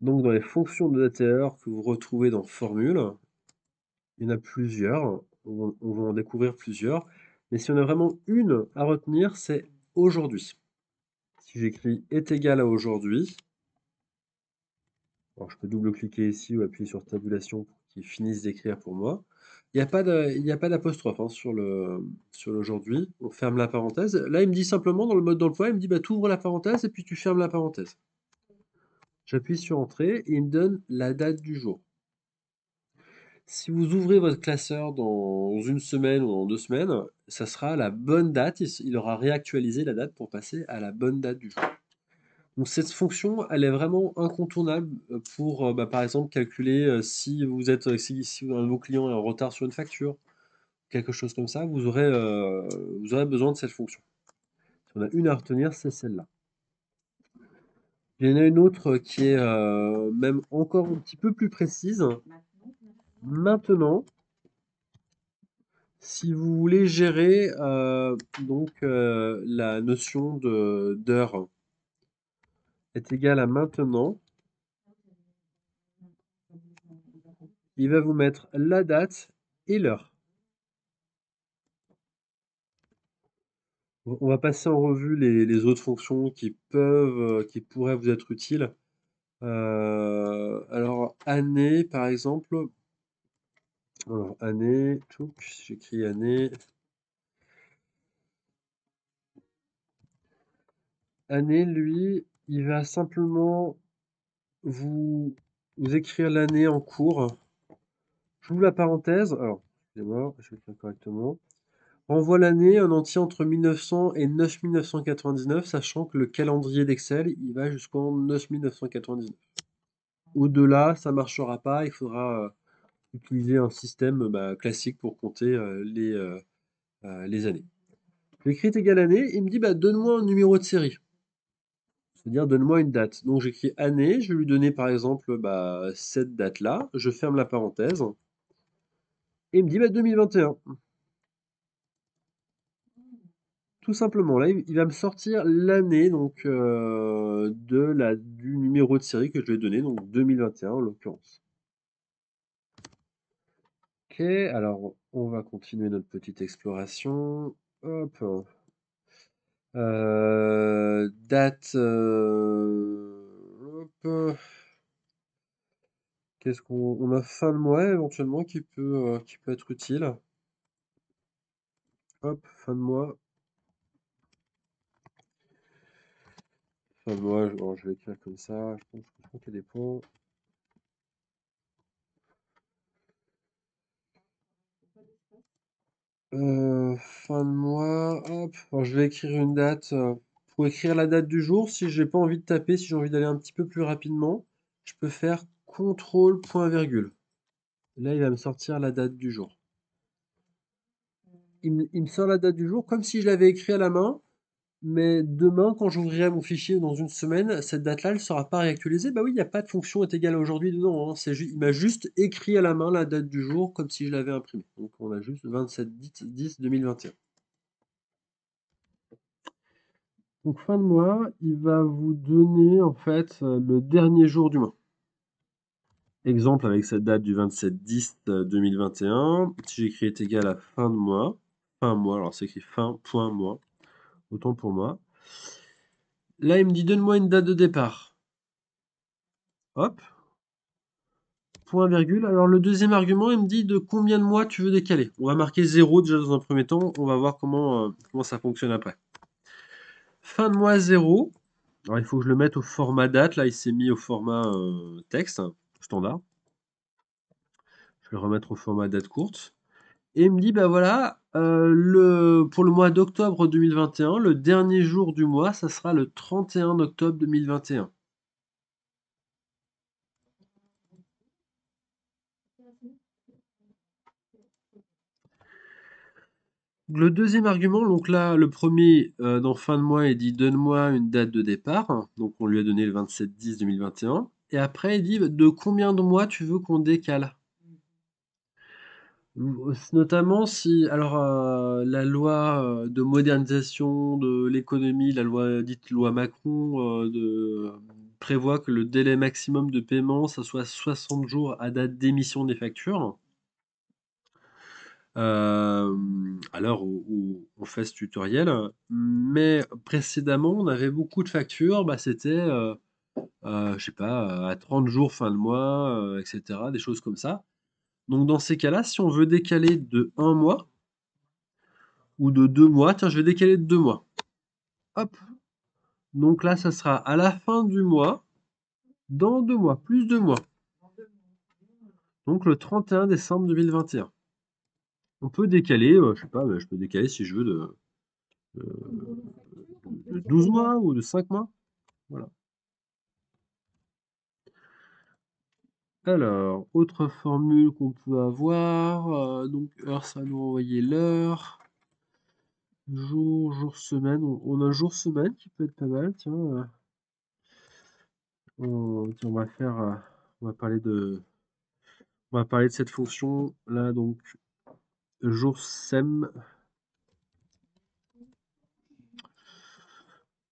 Donc dans les fonctions de data que vous retrouvez dans Formule, il y en a plusieurs, on va en découvrir plusieurs, mais si on a vraiment une à retenir, c'est aujourd'hui. Si j'écris est égal à aujourd'hui, alors je peux double-cliquer ici ou appuyer sur tabulation pour qu'il finisse d'écrire pour moi. Il y a pas d'apostrophe hein, sur l'aujourd'hui. On ferme la parenthèse. Là, il me dit simplement dans le mode d'emploi, il me dit bah, tu ouvres la parenthèse et puis tu fermes la parenthèse. J'appuie sur Entrée et il me donne la date du jour. Si vous ouvrez votre classeur dans une semaine ou dans 2 semaines, ça sera la bonne date. Il aura réactualisé la date pour passer à la bonne date du jour. Donc cette fonction, elle est vraiment incontournable pour, bah, par exemple, calculer si si un de vos clients est en retard sur une facture, quelque chose comme ça, vous aurez besoin de cette fonction. Si on a une à retenir, c'est celle-là. Il y en a une autre qui est même encore un petit peu plus précise. Maintenant, si vous voulez gérer la notion d'heure est égale à maintenant, il va vous mettre la date et l'heure. On va passer en revue les autres fonctions qui pourraient vous être utiles. Alors, année, par exemple. Alors, année, j'écris année. Année, lui, il va simplement vous, vous écrire l'année en cours. J'ouvre la parenthèse. Alors, excusez-moi, je vais écrire correctement. Renvoie l'année un entier entre 1900 et 9999, sachant que le calendrier d'Excel, il va jusqu'en 9999. Au-delà, ça marchera pas, il faudra utiliser un système bah, classique pour compter les années. J'écris égal année, il me dit bah, donne-moi un numéro de série. C'est-à-dire donne-moi une date. Donc j'écris année, je vais lui donner par exemple bah, cette date-là, je ferme la parenthèse, et il me dit bah, 2021. Tout simplement, là, il va me sortir l'année donc du numéro de série que je lui ai donné, donc 2021 en l'occurrence. Ok, alors on va continuer notre petite exploration. Hop. Date. Hop. Qu'est-ce qu'on a fin de mois éventuellement qui peut être utile. Hop, fin de mois. Fin de mois, bon, je vais écrire comme ça. Je pense qu'il y a des points. Fin de mois, hop. Alors, je vais écrire une date. Pour écrire la date du jour, si j'ai pas envie de taper, si j'ai envie d'aller un petit peu plus rapidement, je peux faire CTRL point virgule. Là, il va me sortir la date du jour. Il me sort la date du jour comme si je l'avais écrit à la main, mais demain, quand j'ouvrirai mon fichier dans une semaine, cette date-là, elle ne sera pas réactualisée. Bah oui, il n'y a pas de fonction est égale à aujourd'hui dedans, hein. Il m'a juste écrit à la main la date du jour comme si je l'avais imprimé. Donc on a juste 27-10-2021. Donc fin de mois, il va vous donner en fait le dernier jour du mois. Exemple avec cette date du 27-10-2021. Si j'écris est égal à fin de mois, alors c'est écrit fin point mois, autant pour moi. Là, il me dit donne-moi une date de départ. Hop, point virgule. Alors le deuxième argument, il me dit de combien de mois tu veux décaler. On va marquer 0 déjà dans un premier temps, on va voir comment ça fonctionne après. Fin de mois 0. Alors il faut que je le mette au format date, là il s'est mis au format texte, standard. Je vais le remettre au format date courte. Et il me dit, bah voilà, pour le mois d'octobre 2021, le dernier jour du mois, ça sera le 31 octobre 2021. Le deuxième argument, donc là, le premier, dans fin de mois, il dit donne-moi une date de départ. Donc on lui a donné le 27-10-2021. Et après, il dit de combien de mois tu veux qu'on décale. Notamment si, alors la loi de modernisation de l'économie, la loi dite loi Macron, prévoit que le délai maximum de paiement, ça soit 60 jours à date d'émission des factures. À l'heure où on fait ce tutoriel. Mais précédemment, on avait beaucoup de factures, bah, c'était, je sais pas, à 30 jours fin de mois, et cetera, des choses comme ça. Donc dans ces cas-là, si on veut décaler de 1 mois ou de 2 mois, tiens, je vais décaler de 2 mois. Hop! Donc là, ça sera à la fin du mois, dans 2 mois, plus 2 mois. Donc le 31 décembre 2021. On peut décaler, je sais pas, je peux décaler si je veux de 12 mois ou de 5 mois. Voilà. Alors, autre formule qu'on peut avoir, donc heure, ça va nous envoyer l'heure. Jour, jour, semaine. On a un jour, semaine qui peut être pas mal, tiens. Tiens, on va parler on va parler de cette fonction là, donc jour sem.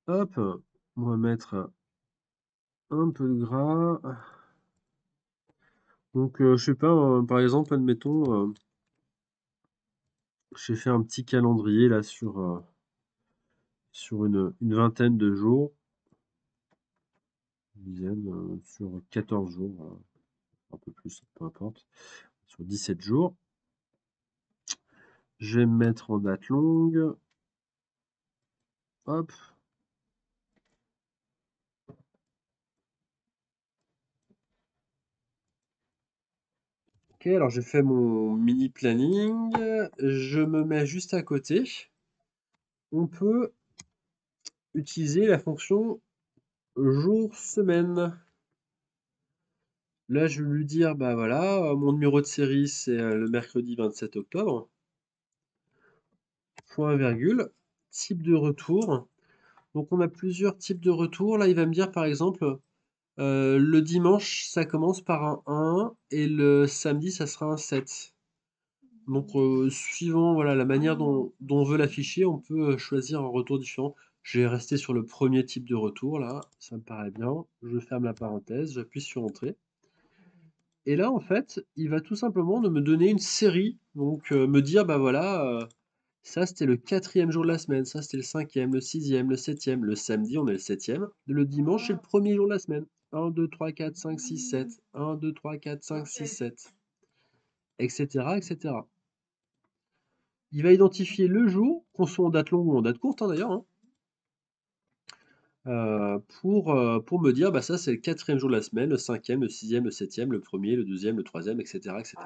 Hop, on va mettre un peu de gras. Donc, je sais pas, par exemple, admettons, j'ai fait un petit calendrier là sur une vingtaine de jours, une dizaine, sur 14 jours, voilà, un peu plus, peu importe, sur 17 jours. Je vais me mettre en date longue. Hop. Ok, alors j'ai fait mon mini planning. Je me mets juste à côté. On peut utiliser la fonction jour-semaine. Là, je vais lui dire, bah voilà, mon numéro de série, c'est le mercredi 27 octobre. Point virgule. Type de retour. Donc on a plusieurs types de retours. Là, il va me dire, par exemple, le dimanche, ça commence par un 1 et le samedi, ça sera un 7. Donc, suivant voilà, la manière dont on veut l'afficher, on peut choisir un retour différent. Je vais rester sur le premier type de retour, là, ça me paraît bien. Je ferme la parenthèse, j'appuie sur Entrée. Et là, en fait, il va tout simplement de me donner une série, donc me dire, bah voilà, ça c'était le 4e jour de la semaine, ça c'était le 5e, le 6e, le 7e, le samedi, on est le 7e, le dimanche c'est le premier jour de la semaine. 1, 2, 3, 4, 5, 6, 7, 1, 2, 3, 4, 5, 6, 7, etc., etc. Il va identifier le jour, qu'on soit en date longue ou en date courte, hein, d'ailleurs, hein, pour me dire, bah ça c'est le 4e jour de la semaine, le 5e, le 6e, le 7e, le premier, le 2e, le 3e, etc., etc.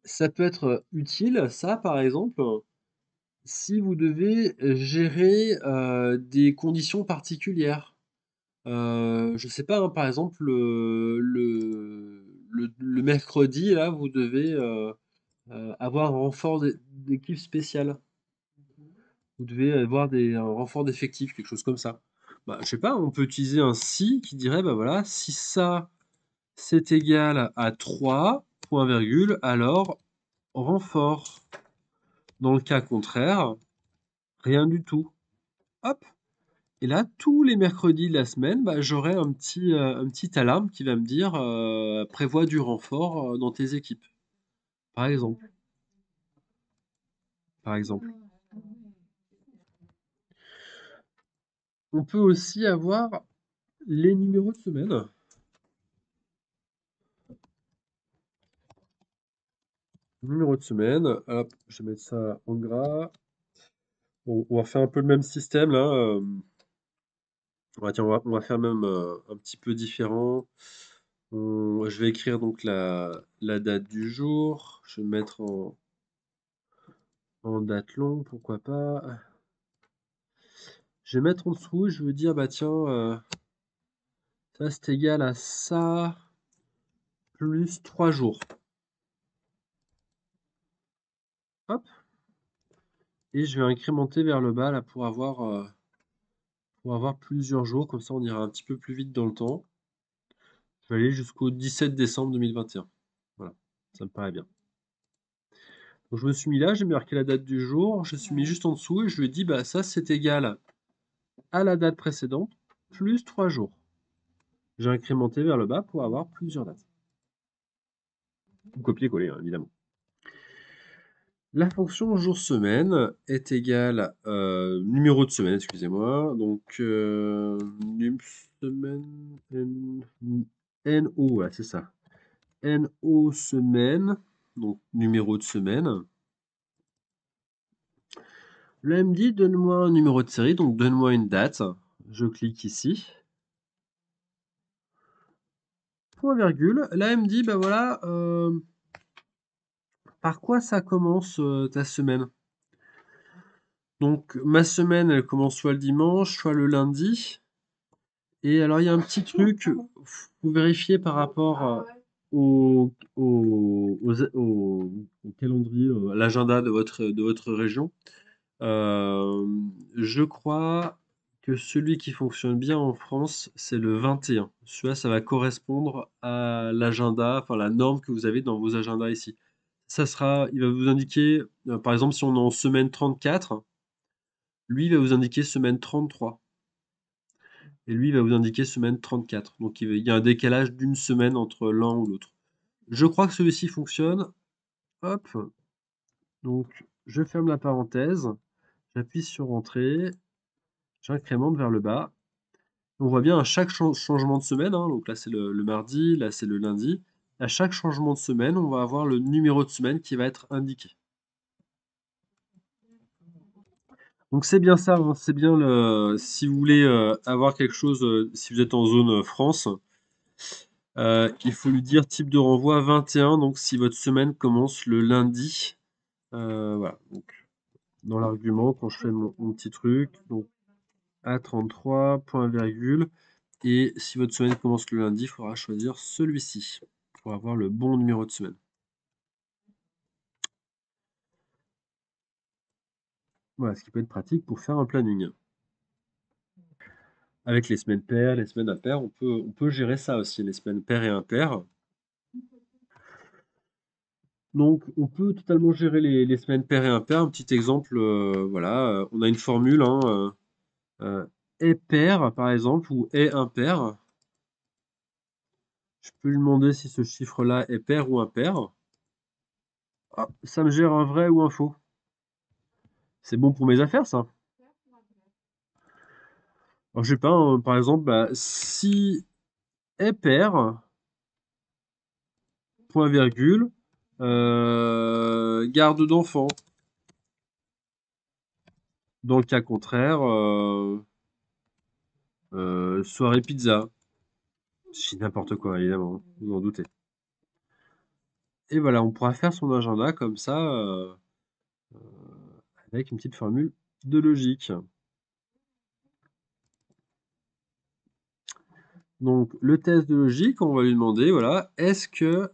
Ça peut être utile, ça par exemple, si vous devez gérer des conditions particulières. Je sais pas, hein, par exemple, le mercredi, là, vous devez avoir un renfort d'équipe spéciale. Vous devez avoir un renfort d'effectifs, quelque chose comme ça. Bah, je sais pas, on peut utiliser un si qui dirait, bah voilà, si ça c'est égal à 3, point virgule, alors renfort. Dans le cas contraire, rien du tout. Hop! Et là, tous les mercredis de la semaine, bah, j'aurai un petit alarme qui va me dire prévois du renfort dans tes équipes. Par exemple. Par exemple. On peut aussi avoir les numéros de semaine. Numéro de semaine. Hop, je vais mettre ça en gras. Bon, on va faire un peu le même système là. Tiens, on va faire même un petit peu différent. Je vais écrire donc la date du jour. Je vais mettre en date longue, pourquoi pas. Je vais mettre en dessous, je veux dire, bah tiens, ça c'est égal à ça plus 3 jours. Hop. Et je vais incrémenter vers le bas là pour avoir plusieurs jours, comme ça on ira un petit peu plus vite dans le temps. Je vais aller jusqu'au 17 décembre 2021. Voilà, ça me paraît bien. Donc je me suis mis là, j'ai marqué la date du jour, je suis mis juste en dessous et je lui ai dit, bah ça c'est égal à la date précédente plus 3 jours. J'ai incrémenté vers le bas pour avoir plusieurs dates. Copier-coller, hein, évidemment. La fonction jour-semaine est égale numéro de semaine, excusez-moi. Donc num semaine NO, voilà, c'est ça. NO semaine, donc numéro de semaine. Là, elle me dit donne-moi un numéro de série, donc donne-moi une date. Je clique ici. Point virgule. Là, elle me dit bah voilà, par quoi ça commence ta semaine? Donc ma semaine, elle commence soit le dimanche, soit le lundi. Et alors, il y a un petit truc, vous vérifiez par rapport au calendrier, à l'agenda de votre région. Euh, je crois que celui qui fonctionne bien en France, c'est le 21. Celui-là, ça va correspondre à l'agenda, enfin la norme que vous avez dans vos agendas ici. Il va vous indiquer, par exemple, si on est en semaine 34, lui, il va vous indiquer semaine 33. Et lui, il va vous indiquer semaine 34. Donc il y a un décalage d'une semaine entre l'un ou l'autre. Je crois que celui-ci fonctionne. Hop. Donc je ferme la parenthèse. J'appuie sur Entrée. J'incrémente vers le bas. On voit bien à chaque changement de semaine, hein, donc là c'est le mardi, là c'est le lundi. À chaque changement de semaine, on va avoir le numéro de semaine qui va être indiqué. Donc c'est bien ça, hein, c'est bien si vous voulez avoir quelque chose, si vous êtes en zone France, il faut lui dire type de renvoi 21, donc si votre semaine commence le lundi. Voilà, donc dans l'argument, quand je fais mon petit truc, donc A33, point virgule, et si votre semaine commence le lundi, il faudra choisir celui-ci pour avoir le bon numéro de semaine. Voilà, ce qui peut être pratique pour faire un planning. Avec les semaines paires, les semaines impaires, on peut gérer ça aussi, les semaines paires et impaires. Donc, on peut totalement gérer les semaines paires et impaires. Un petit exemple, voilà, on a une formule, hein, est pair, par exemple, ou est impair. Je peux lui demander si ce chiffre-là est pair ou impair. Ah, ça me gère un vrai ou un faux. C'est bon pour mes affaires, ça. Alors, je sais pas, hein, par exemple, bah, si est pair, point virgule, garde d'enfant. Dans le cas contraire, soirée pizza. C'est n'importe quoi, évidemment, vous en doutez. Et voilà, on pourra faire son agenda comme ça, avec une petite formule de logique. Donc, le test de logique, on va lui demander, voilà, est-ce que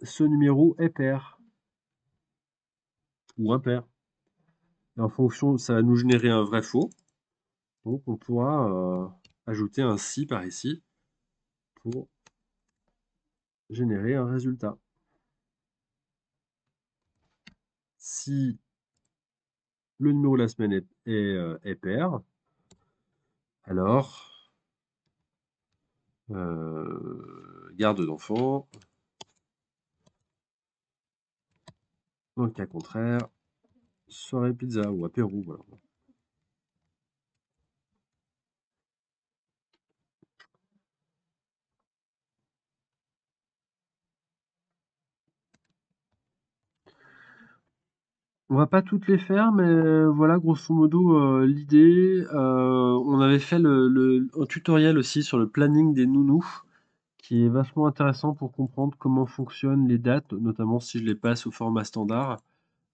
ce numéro est pair ou impair? Et en fonction, ça va nous générer un vrai faux. Donc, on pourra ajouter un si par ici pour générer un résultat. Si le numéro de la semaine est pair, alors garde d'enfant. Dans le cas contraire, soirée pizza ou apéro, voilà. On va pas toutes les faire, mais voilà grosso modo l'idée. On avait fait un tutoriel aussi sur le planning des nounous, qui est vachement intéressant pour comprendre comment fonctionnent les dates, notamment si je les passe au format standard.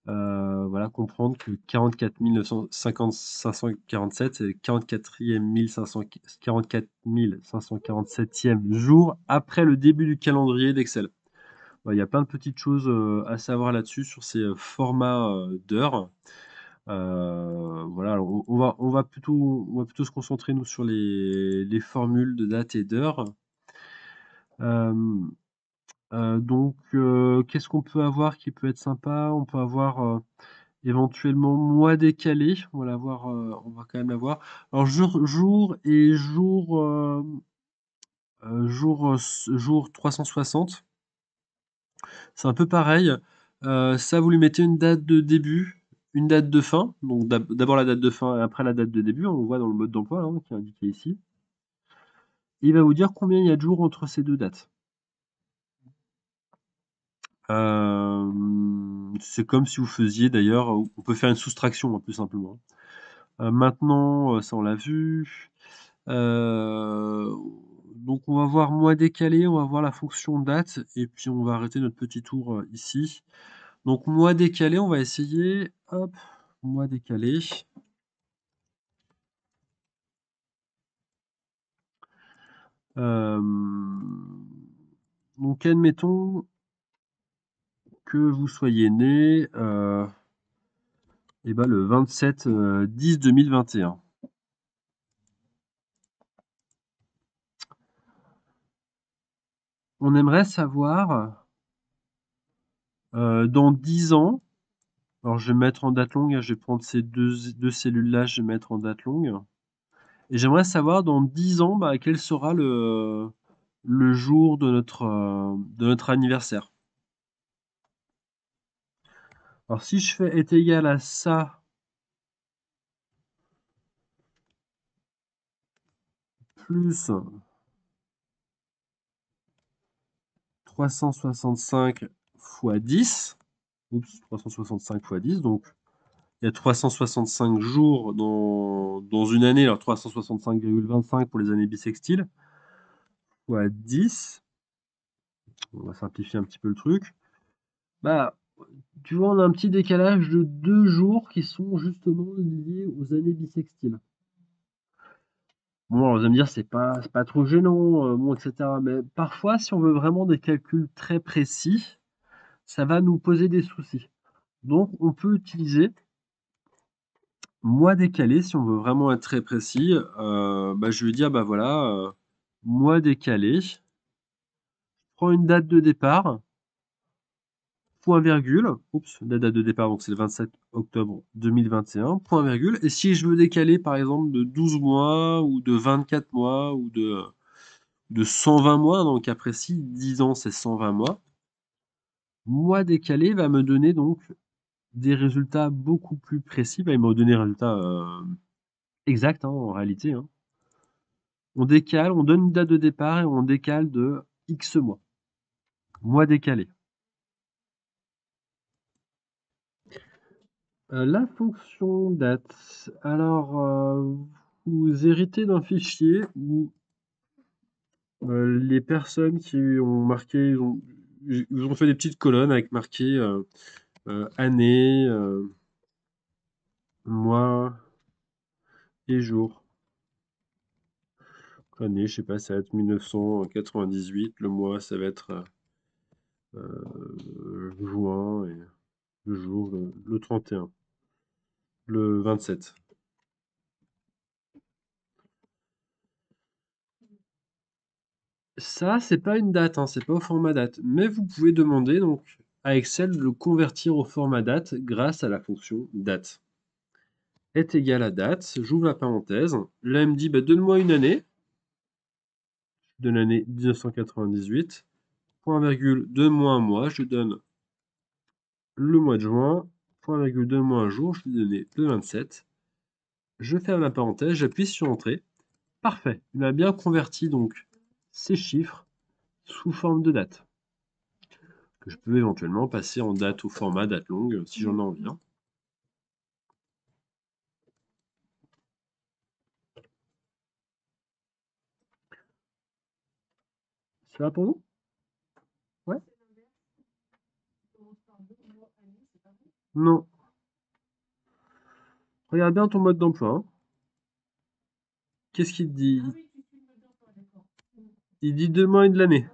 Voilà, comprendre que 44 547, c'est le 44 547e jour après le début du calendrier d'Excel. Ouais, il y a plein de petites choses à savoir là-dessus sur ces formats d'heures. Voilà, alors on va plutôt se concentrer nous sur les formules de date et d'heure. Euh, Qu'est-ce qu'on peut avoir qui peut être sympa? On peut avoir, éventuellement mois décalé. On va l'avoir, on va quand même l'avoir. Alors jour et jour, jour 360. C'est un peu pareil. Ça, vous lui mettez une date de début, une date de fin. Donc d'abord la date de fin et après la date de début. On le voit dans le mode d'emploi là, qui est indiqué ici. Il va vous dire combien il y a de jours entre ces deux dates. C'est comme si vous faisiez d'ailleurs, on peut faire une soustraction, hein, plus simplement. Maintenant, ça on l'a vu. Heu, donc on va voir mois décalé, on va voir la fonction date et puis on va arrêter notre petit tour, ici. Donc mois décalé, on va essayer, hop, mois décalé. Hem, donc admettons que vous soyez né, et bah, le 27, 10 2021. On aimerait savoir, dans 10 ans, alors je vais mettre en date longue, hein, je vais prendre ces deux cellules-là, je vais mettre en date longue et j'aimerais savoir dans 10 ans, bah, quel sera le jour de notre anniversaire. Alors si je fais est égal à ça plus 365 fois 10, oups, 365 fois 10, donc il y a 365 jours dans une année, alors 365,25 pour les années bissextiles, fois 10, on va simplifier un petit peu le truc. Bah, tu vois, on a un petit décalage de 2 jours qui sont justement liés aux années bissextiles. Bon, vous allez me dire: c'est pas trop gênant, bon et cetera», mais parfois, si on veut vraiment des calculs très précis, ça va nous poser des soucis. Donc on peut utiliser mois décalé si on veut vraiment être très précis. Bah, je vais dire: «Bah, voilà, mois décalé, prends une date de départ, point virgule, oups, la date de départ, donc c'est le 27 octobre 2021, point virgule, et si je veux décaler par exemple de 12 mois ou de 24 mois ou de 120 mois, dans le cas précis, 10 ans c'est 120 mois. Mois décalé va me donner donc des résultats beaucoup plus précis, va me donner des résultats exacts, hein, en réalité, hein. On décale, on donne une date de départ et on décale de X mois. Mois décalé. La fonction date. Alors, vous héritez d'un fichier où les personnes qui ont marqué, ils ont fait des petites colonnes avec marqué année, mois et jour. Année, je sais pas, ça va être 1998. Le mois, ça va être juin et le jour, le 31, le 27. Ça, c'est pas une date, hein, c'est pas au format date, mais vous pouvez demander donc à Excel de le convertir au format date grâce à la fonction date. Est égal à date, j'ouvre la parenthèse. Là, il me dit bah, donne-moi une année de l'année 1998. Point virgule, donne-moi un mois, je donne le mois de juin. Point virgule, donne-moi un jour, je lui donne le 27. Je ferme la parenthèse, j'appuie sur Entrée. Parfait, il m'a bien converti donc ces chiffres sous forme de date, que je peux éventuellement passer en date au format date longue si j'en ai envie, hein. Ça va pour vous? Ouais? Non. Regarde bien ton mode d'emploi, hein. Qu'est-ce qu'il te dit? Il dit donne-moi une de l'année.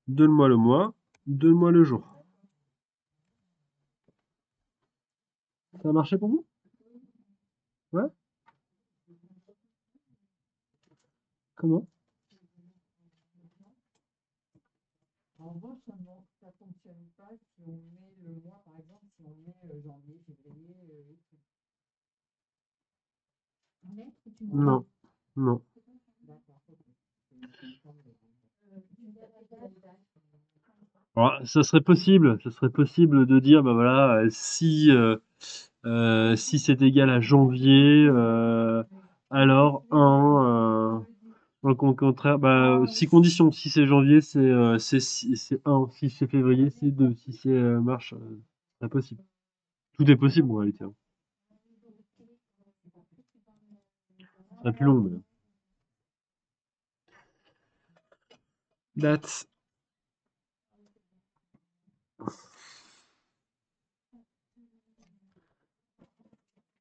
Donne-moi le mois, donne-moi le jour. Ça a marché pour vous? Ouais? Comment? Non, non. Alors, ça serait possible de dire, bah voilà, si c'est égal à janvier, alors donc au contraire, bah, si conditions, si c'est janvier, c'est 1, si c'est février, c'est 2, si c'est mars, c'est possible. Tout est possible en réalité, hein. C'est plus long, mais... Date,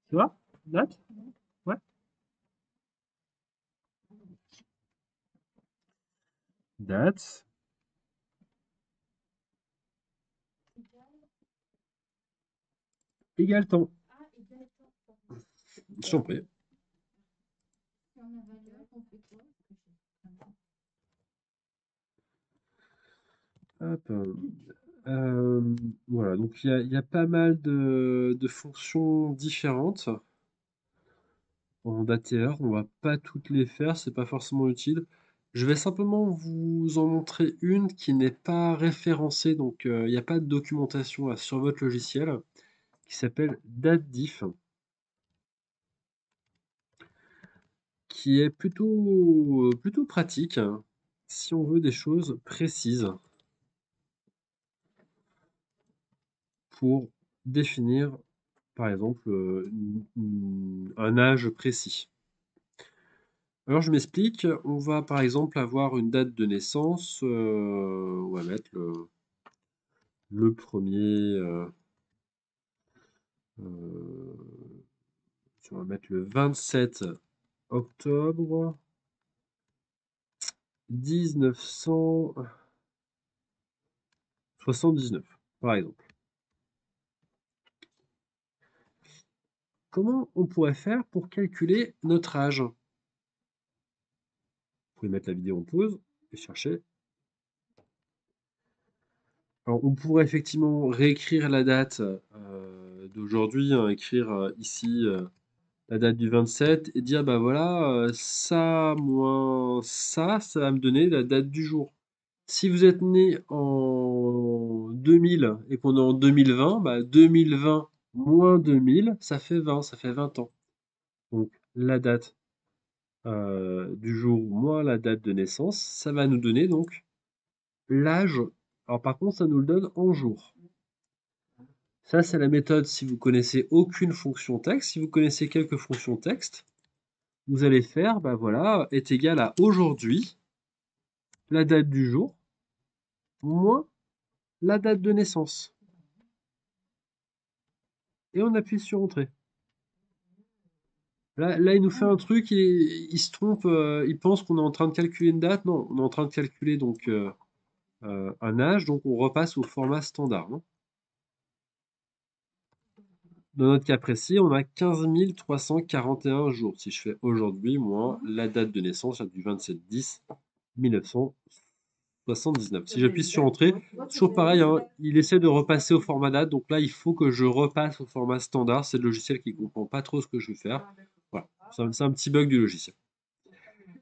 tu vois? Date? Ouais. Date, égale temps. Je t'en prie. Hop. Voilà, donc il y a pas mal de fonctions différentes en date et heure. On va pas toutes les faire, c'est pas forcément utile. Je vais simplement vous en montrer une qui n'est pas référencée, donc il n'y a pas de documentation là, sur votre logiciel, qui s'appelle DateDiff, qui est plutôt pratique hein, si on veut des choses précises pour définir, par exemple, un âge précis. Alors je m'explique, on va par exemple avoir une date de naissance, on va mettre le 1er, on va mettre le 27 octobre 1979, par exemple. Comment on pourrait faire pour calculer notre âge? Vous pouvez mettre la vidéo en pause et chercher. Alors on pourrait effectivement réécrire la date d'aujourd'hui, hein, écrire ici la date du 27 et dire bah voilà, ça moins ça va me donner la date du jour. Si vous êtes né en 2000 et qu'on est en 2020, bah 2020 moins 2000, ça fait 20, ça fait 20 ans. Donc la date du jour moins la date de naissance, ça va nous donner donc l'âge. Alors par contre, ça nous le donne en jours. Ça, c'est la méthode si vous connaissez aucune fonction texte. Si vous connaissez quelques fonctions texte, vous allez faire, bah voilà, est égal à aujourd'hui, la date du jour, moins la date de naissance. Et on appuie sur Entrée. Là, il nous fait un truc, il se trompe, il pense qu'on est en train de calculer une date. Non, on est en train de calculer donc un âge, donc on repasse au format standard, hein. Dans notre cas précis, on a 15 341 jours. Si je fais aujourd'hui, moins la date de naissance du 27/10/1979. Si j'appuie sur Entrée, toujours pareil, hein, il essaie de repasser au format date. Donc là, il faut que je repasse au format standard. C'est le logiciel qui ne comprend pas trop ce que je veux faire. Voilà, c'est un petit bug du logiciel.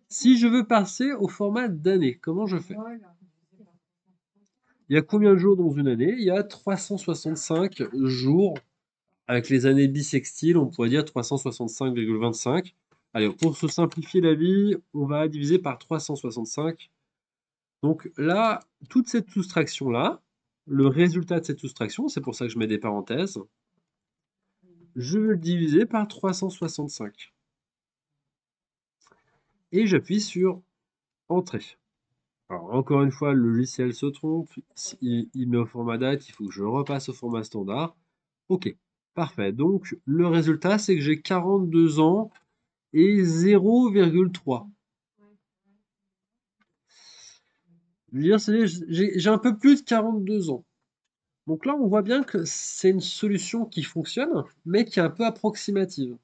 Si je veux passer au format d'année, comment je fais? Il y a combien de jours dans une année? Il y a 365 jours. Avec les années bissextiles, on pourrait dire 365,25. Allez, pour se simplifier la vie, on va diviser par 365. Donc là, toute cette soustraction-là, le résultat de cette soustraction, c'est pour ça que je mets des parenthèses, je veux le diviser par 365. Et j'appuie sur Entrée. Alors encore une fois, le logiciel se trompe, il met au format date, il faut que je repasse au format standard. Ok, parfait. Donc le résultat, c'est que j'ai 42 ans et 0,3. Je veux dire, j'ai un peu plus de 42 ans. Donc là, on voit bien que c'est une solution qui fonctionne, mais qui est un peu approximative.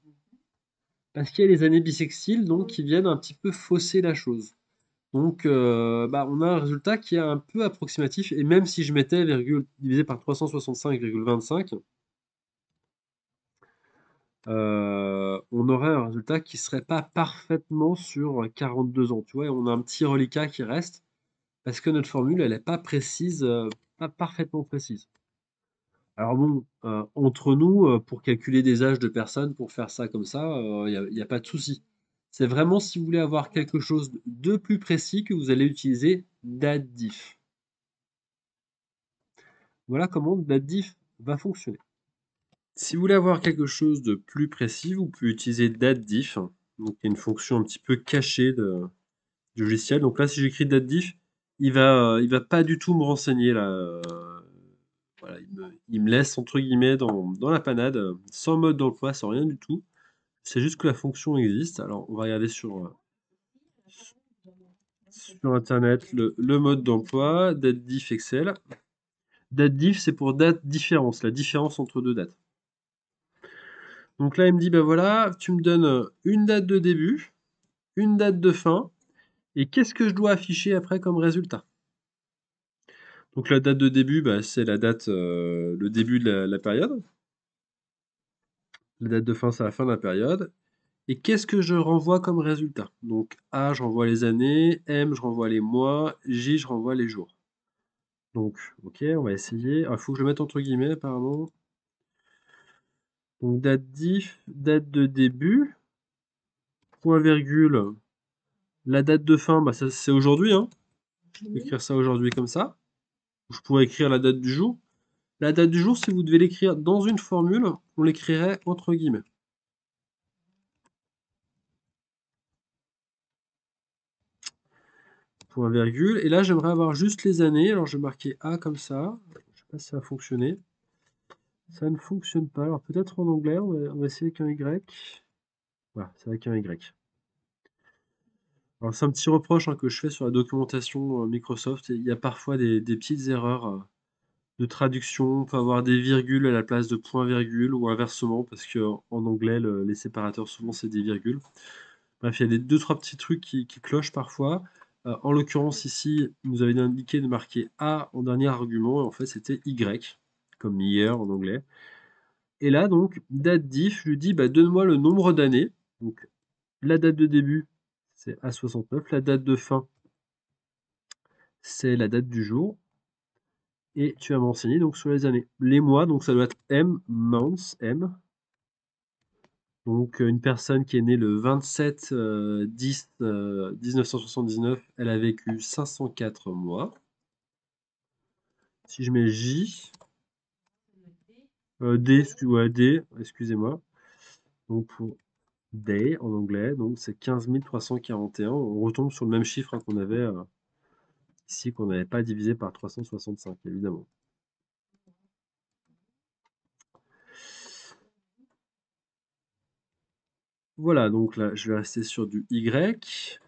Parce qu'il y a les années bissextiles, donc qui viennent un petit peu fausser la chose. Donc, bah, on a un résultat qui est un peu approximatif. Et même si je mettais virgule divisé par 365,25, on aurait un résultat qui serait pas parfaitement sur 42 ans. Tu vois, on a un petit reliquat qui reste parce que notre formule, elle est pas précise, pas parfaitement précise. Alors bon, entre nous, pour calculer des âges de personnes, pour faire ça comme ça, y a pas de souci. C'est vraiment si vous voulez avoir quelque chose de plus précis que vous allez utiliser DATDIF. Voilà comment DATDIF va fonctionner. Si vous voulez avoir quelque chose de plus précis, vous pouvez utiliser DATDIF. Donc il y a une fonction un petit peu cachée du logiciel. Donc là, si j'écris DATDIF, il va pas du tout me renseigner là. Voilà, il me laisse entre guillemets dans la panade, sans mode d'emploi, sans rien du tout. C'est juste que la fonction existe. Alors, on va regarder sur Internet le mode d'emploi, date diff Excel. Date diff, c'est pour date différence, la différence entre deux dates. Donc là, il me dit, ben voilà, tu me donnes une date de début, une date de fin, et qu'est-ce que je dois afficher après comme résultat? Donc la date de début, bah, c'est la date, le début de la période. La date de fin, c'est la fin de la période. Et qu'est-ce que je renvoie comme résultat? Donc A, je renvoie les années, M, je renvoie les mois, J, je renvoie les jours. Donc, ok, on va essayer. Il faut que je mette entre guillemets, apparemment. Donc date diff, date de début, point virgule. La date de fin, bah, ça c'est aujourd'hui, hein. Je peux écrire ça aujourd'hui comme ça. Je pourrais écrire la date du jour. La date du jour, si vous devez l'écrire dans une formule, on l'écrirait entre guillemets. Point virgule. Et là, j'aimerais avoir juste les années. Alors, je vais marquer A comme ça. Je ne sais pas si ça va fonctionner. Ça ne fonctionne pas. Alors, peut-être en anglais, on va essayer avec un Y. Voilà, c'est avec un Y. Alors, c'est un petit reproche hein, que je fais sur la documentation Microsoft. Il y a parfois des petites erreurs de traduction. On peut avoir des virgules à la place de point-virgule ou inversement, parce que en anglais, les séparateurs, souvent, c'est des virgules. Bref, il y a des deux, trois petits trucs qui clochent parfois. En l'occurrence, ici, il nous avait indiqué de marquer A en dernier argument, et en fait, c'était Y, comme hier en anglais. Et là, donc, date diff, je lui dis, bah, donne-moi le nombre d'années. Donc, la date de début, c'est A69. La date de fin, c'est la date du jour. Et tu vas m'enseigner donc sur les années. Les mois, donc ça doit être M, months, M. Donc une personne qui est née le 27 10 1979, elle a vécu 504 mois. Si je mets J, ouais, D, excusez-moi. Donc pour day en anglais, donc c'est 15 341. On retombe sur le même chiffre hein, qu'on avait ici, qu'on n'avait pas divisé par 365, évidemment. Voilà, donc là, je vais rester sur du Y.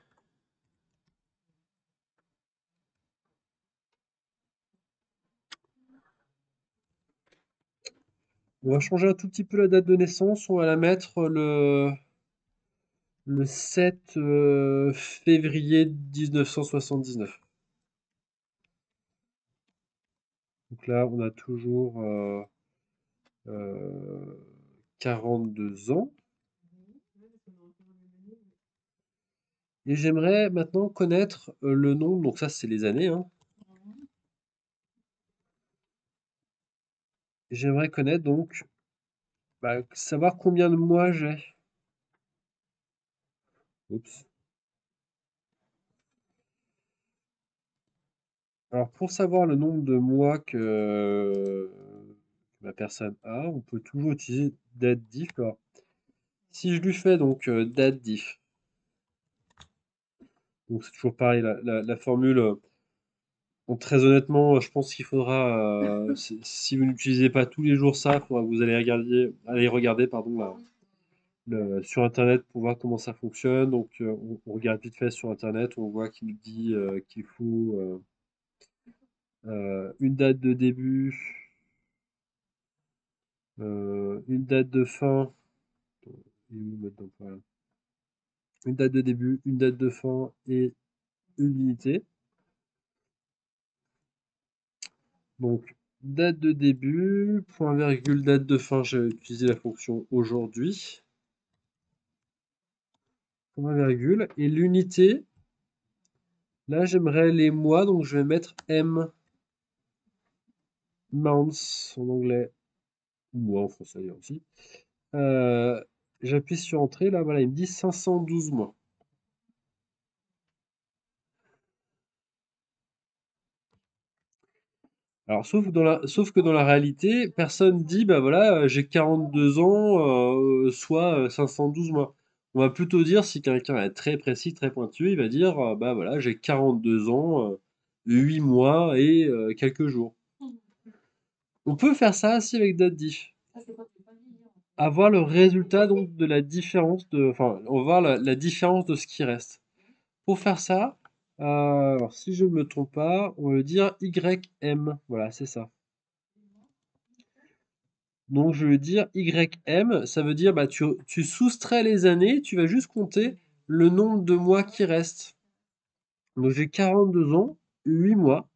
On va changer un tout petit peu la date de naissance. On va la mettre le 7 février 1979. Donc là, on a toujours 42 ans. Et j'aimerais maintenant connaître le nombre, donc ça c'est les années, hein. J'aimerais connaître donc, bah, savoir combien de mois j'ai. Oups. Alors pour savoir le nombre de mois que la personne a, on peut toujours utiliser date diff. Alors, si je lui fais donc date diff, donc c'est toujours pareil, la formule. Donc très honnêtement, je pense qu'il faudra, si vous n'utilisez pas tous les jours ça, il faudra que vous allez regarder pardon, sur Internet pour voir comment ça fonctionne. Donc on regarde vite fait sur Internet, on voit qu'il nous dit qu'il faut une date de début, une date de fin, il est où, maintenant, voilà. Une date de début, une date de fin et une unité. Donc, date de début, point virgule, date de fin, j'ai utilisé la fonction aujourd'hui, point virgule, et l'unité, là j'aimerais les mois, donc je vais mettre M, months en anglais, ou mois en français d'ailleurs aussi. J'appuie sur Entrée, là voilà, il me dit 512 mois. Alors, sauf que dans la réalité, personne dit, bah voilà, j'ai 42 ans, soit 512 mois. On va plutôt dire, si quelqu'un est très précis, très pointu, il va dire, bah voilà, j'ai 42 ans, 8 mois et quelques jours. On peut faire ça aussi avec date diff. Avoir le résultat donc de la différence de, enfin, on va voir la différence de ce qui reste. Pour faire ça, alors si je ne me trompe pas, on va le dire YM. Voilà, c'est ça. Donc je veux dire YM, ça veut dire bah tu soustrais les années, tu vas juste compter le nombre de mois qui restent. Donc j'ai 42 ans, 8 mois.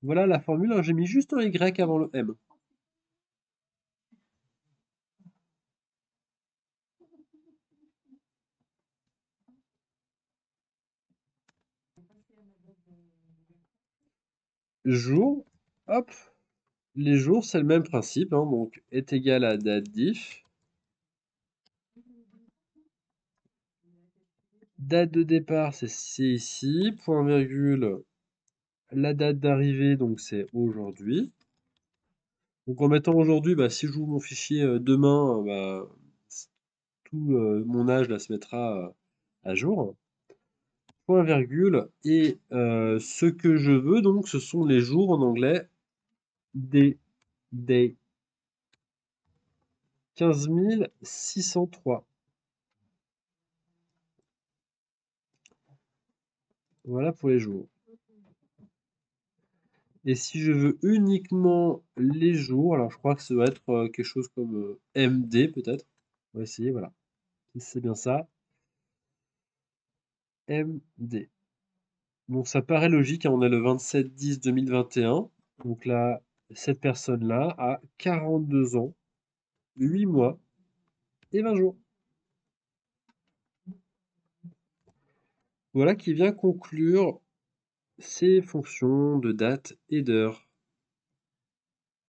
Voilà la formule, hein, j'ai mis juste un Y avant le M. Jour, hop, les jours c'est le même principe, hein, donc est égal à date diff. Date de départ c'est ici, point virgule, la date d'arrivée donc c'est aujourd'hui. Donc en mettant aujourd'hui, bah, si j'ouvre mon fichier demain, bah, tout mon âge là se mettra à jour. Point virgule. Et ce que je veux donc, ce sont les jours en anglais. Day. 15 603. Voilà pour les jours. Et si je veux uniquement les jours, alors je crois que ça doit être quelque chose comme MD peut-être. On va essayer, voilà. Si c'est bien ça. MD. Donc ça paraît logique, hein, on est le 27/10/2021. Donc là, cette personne-là a 42 ans, 8 mois et 20 jours. Voilà qui vient conclure ces fonctions de date et d'heure.